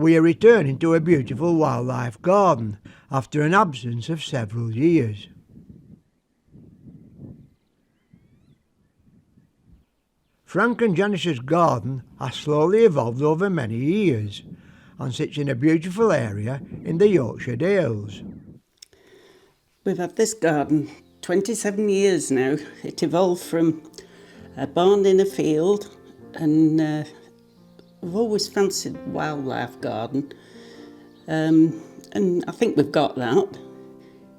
we are returning to a beautiful wildlife garden after an absence of several years. Frank and Janice's garden has slowly evolved over many years and sits in a beautiful area in the Yorkshire Dales. We've had this garden 27 years now. It evolved from a barn in a field, and I've always fancied wildlife garden, and I think we've got that.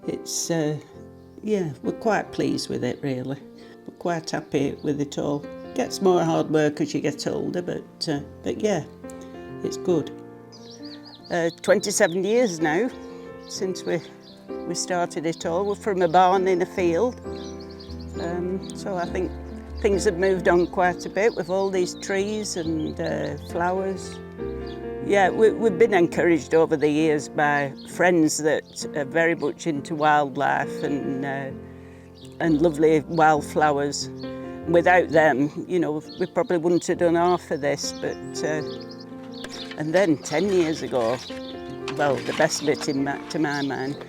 It's, we're quite pleased with it really. We're quite happy with it all. Gets more hard work as you get older, but yeah, it's good. 27 years now since we started it all. We're from a barn in a field, so I think things have moved on quite a bit with all these trees and flowers. Yeah, we've been encouraged over the years by friends that are very much into wildlife and lovely wildflowers. Without them, you know, we probably wouldn't have done half of this, but and then 10 years ago, well, the best bit to my mind,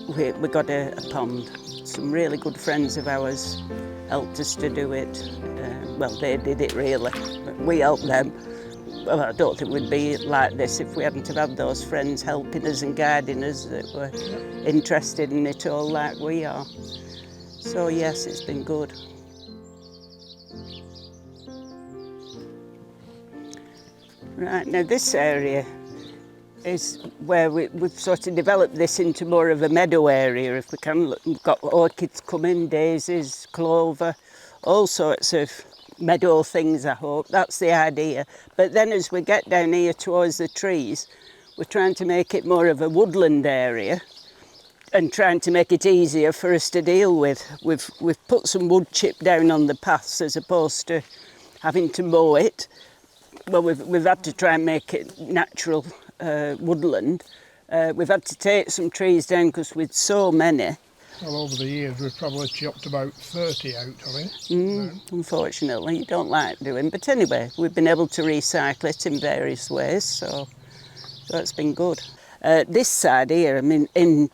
we got a pond. Some really good friends of ours helped us to do it. Well, they did it really, but we helped them. Well, I don't think we'd be like this if we hadn't have had those friends helping us and guiding us that were interested in it all like we are. So yes, it's been good. Right, now this area is where we've sort of developed this into more of a meadow area, if we can. We've got orchids coming, daisies, clover, all sorts of meadow things, I hope. That's the idea. But then as we get down here towards the trees, we're trying to make it more of a woodland area and trying to make it easier for us to deal with. We've put some wood chip down on the paths as opposed to having to mow it. Well, we've had to try and make it natural woodland. We've had to take some trees down because with so many. Well, over the years we've probably chopped about 30 out, I think. Unfortunately, you don't like doing. But anyway, we've been able to recycle it in various ways, so it's been good. This side here, I mean, in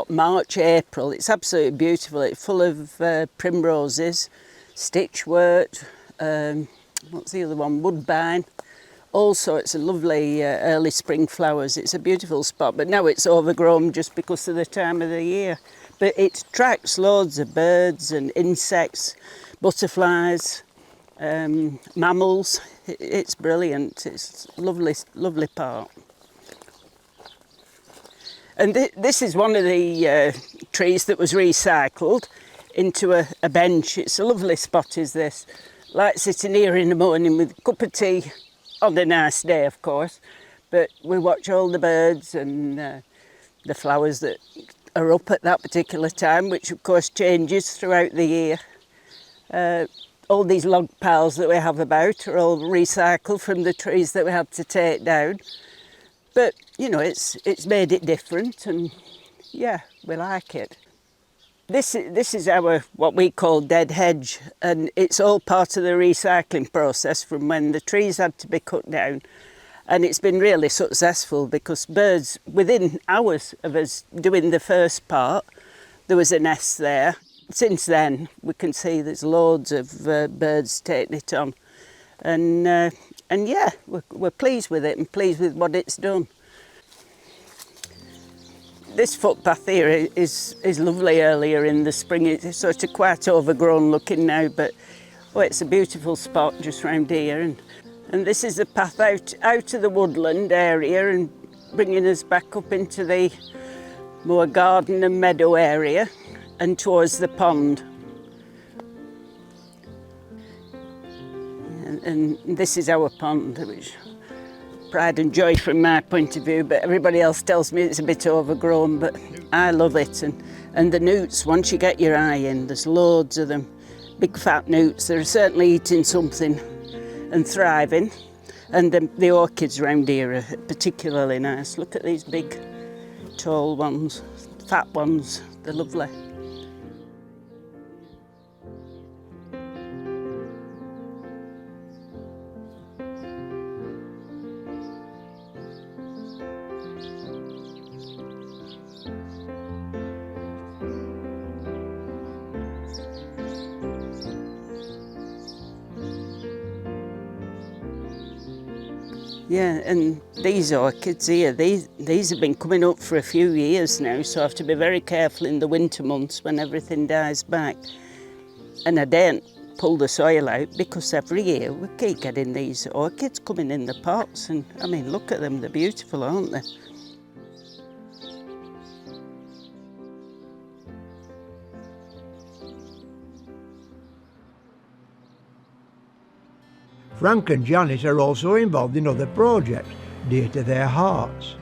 March, April, it's absolutely beautiful. It's full of primroses, stitchwort, what's the other one? Woodbine. All sorts of lovely early spring flowers. It's a beautiful spot, but now it's overgrown just because of the time of the year. But it attracts loads of birds and insects, butterflies, mammals. It's brilliant. It's a lovely, lovely park. And this is one of the trees that was recycled into a bench. It's a lovely spot, is this. Like sitting here in the morning with a cup of tea, on a nice day of course, but we watch all the birds and the flowers that are up at that particular time, which of course changes throughout the year. All these log piles that we have about are all recycled from the trees that we had to take down. But, you know, it's made it different and yeah, we like it. This is our, what we call dead hedge, and it's all part of the recycling process from when the trees had to be cut down. And it's been really successful because birds, within hours of us doing the first part, there was a nest there. Since then, we can see there's loads of birds taking it on. And yeah, we're pleased with it and pleased with what it's done. This footpath here is lovely earlier in the spring. It's sort of quite overgrown looking now, but it's a beautiful spot just round here. And this is the path out of the woodland area and bringing us back up into the more garden and meadow area and towards the pond. And this is our pond, which pride and joy from my point of view, but everybody else tells me it's a bit overgrown, but I love it. And the newts, once you get your eye in, there's loads of them. Big fat newts, they're certainly eating something and thriving. And the orchids round here are particularly nice. Look at these big, tall ones, fat ones, they're lovely. Yeah, and these orchids here, these have been coming up for a few years now, so I have to be very careful in the winter months when everything dies back. And I don't pull the soil out because every year we keep getting these orchids coming in the pots, and I mean, look at them, they're beautiful, aren't they? Frank and Janice are also involved in other projects dear to their hearts.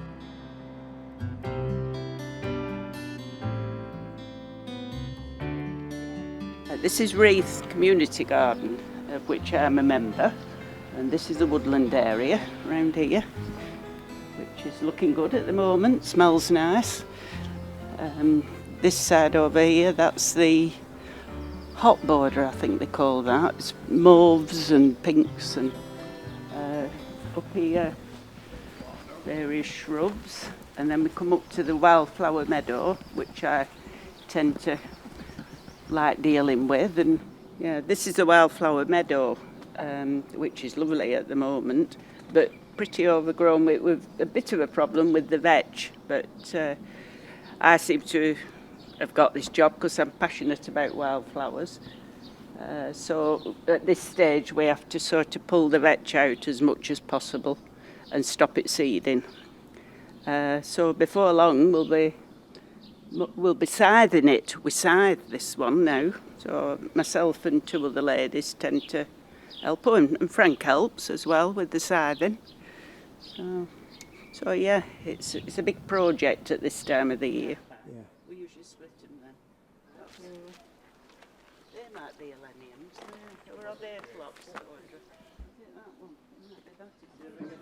This is Wreath Community Garden, of which I'm a member, and this is the woodland area around here, which is looking good at the moment, smells nice. This side over here, that's the hot border, I think they call that. It's mauves and pinks, and up here various shrubs, and then we come up to the wildflower meadow, which I tend to like dealing with. And yeah, this is the wildflower meadow, which is lovely at the moment, but pretty overgrown with a bit of a problem with the vetch. But I seem to have got this job because I'm passionate about wildflowers. So at this stage we have to sort of pull the vetch out as much as possible and stop it seeding. So before long we'll be scything it. We scythe this one now. So myself and two other ladies tend to help, and Frank helps as well with the scything. So yeah, it's a big project at this time of the year. Yeah. We usually split them then. They might be eleniums. Or are they phlox? That one. Might be that, is it?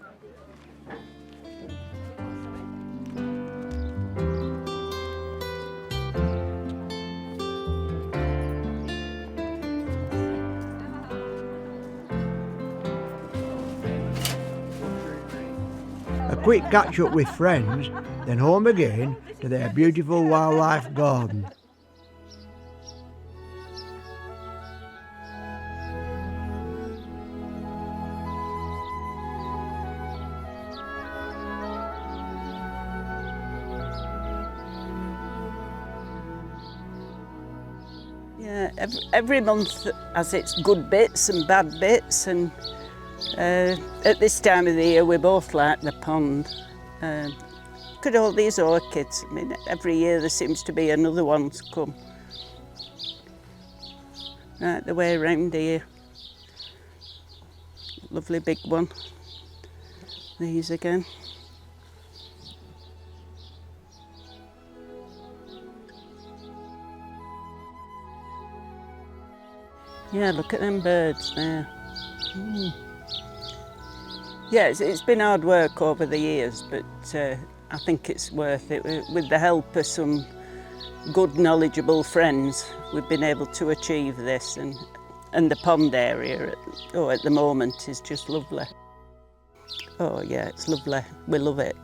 A quick catch up with friends, then home again to their beautiful wildlife garden. Yeah, every month has its good bits and bad bits, and at this time of the year we both like the pond. Look at all these orchids. I mean, every year there seems to be another one to come. Right the way around here. Lovely big one. These again. Yeah, look at them birds there. Yeah, it's been hard work over the years, but I think it's worth it. With the help of some good, knowledgeable friends, we've been able to achieve this, and the pond area at the moment is just lovely. Oh yeah, it's lovely. We love it.